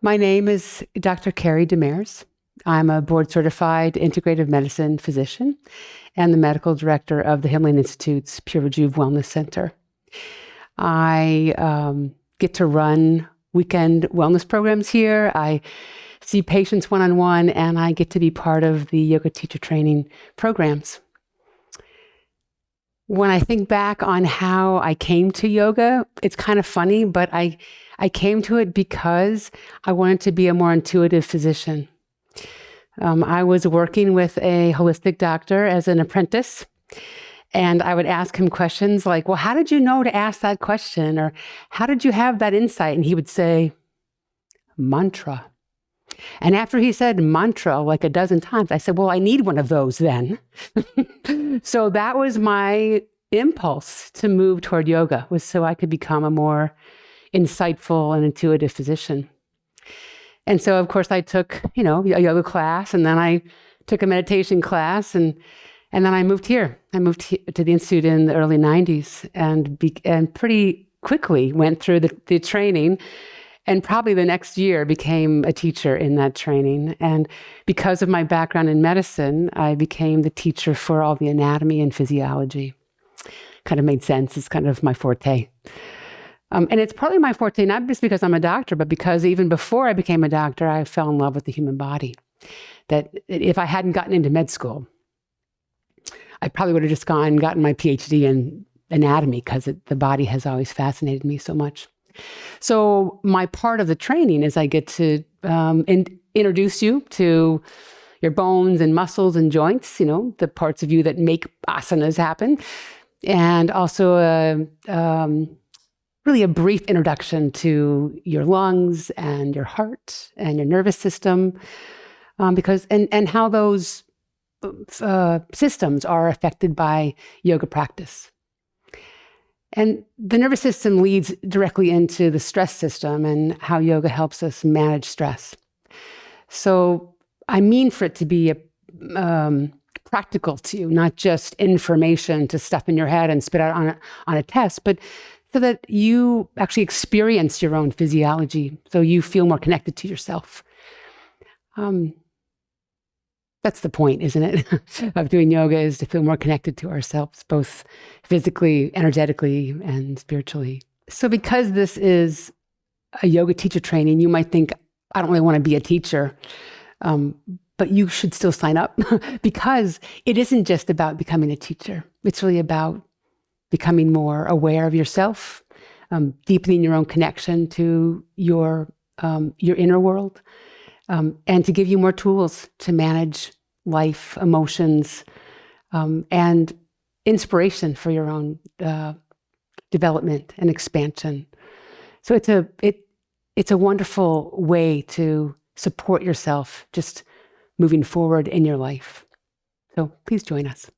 My name is Dr. Carrie Demers. I'm a board-certified integrative medicine physician and the medical director of the Himalayan Institute's PureRejuv Wellness Center. I get to run weekend wellness programs here. I see patients one-on-one, and I get to be part of the yoga teacher training programs. When I think back on how I came to yoga, it's kind of funny, but I came to it because I wanted to be a more intuitive physician. I was working with a holistic doctor as an apprentice, and I would ask him questions like, well, how did you know to ask that question? Or how did you have that insight? And he would say, mantra. And after he said mantra like a dozen times, I said, well, I need one of those then. So that was my impulse to move toward yoga, was so I could become a more insightful and intuitive physician. And so, of course, I took, a yoga class, and then I took a meditation class, and then I moved here. I moved to the Institute in the early 90s and pretty quickly went through the training, and probably the next year became a teacher in that training. And because of my background in medicine, I became the teacher for all the anatomy and physiology. Kind of made sense. It's kind of my forte. And it's partly my forte, not just because I'm a doctor, but because even before I became a doctor, I fell in love with the human body. That if I hadn't gotten into med school, I probably would have just gotten my PhD in anatomy, because the body has always fascinated me so much. So my part of the training is I get to introduce you to your bones and muscles and joints, the parts of you that make asanas happen. And also really a brief introduction to your lungs and your heart and your nervous system, because how those systems are affected by yoga practice. And the nervous system leads directly into the stress system and how yoga helps us manage stress. So I mean for it to be practical to you, not just information to stuff in your head and spit out on a test, but so that you actually experience your own physiology, so you feel more connected to yourself. That's the point, isn't it, of doing yoga, is to feel more connected to ourselves, both physically, energetically, and spiritually. So because this is a yoga teacher training, you might think, I don't really want to be a teacher, but you should still sign up because it isn't just about becoming a teacher. It's really about becoming more aware of yourself, deepening your own connection to your inner world, and to give you more tools to manage life, emotions, and inspiration for your own development and expansion. So it's a wonderful way to support yourself just moving forward in your life. So please join us.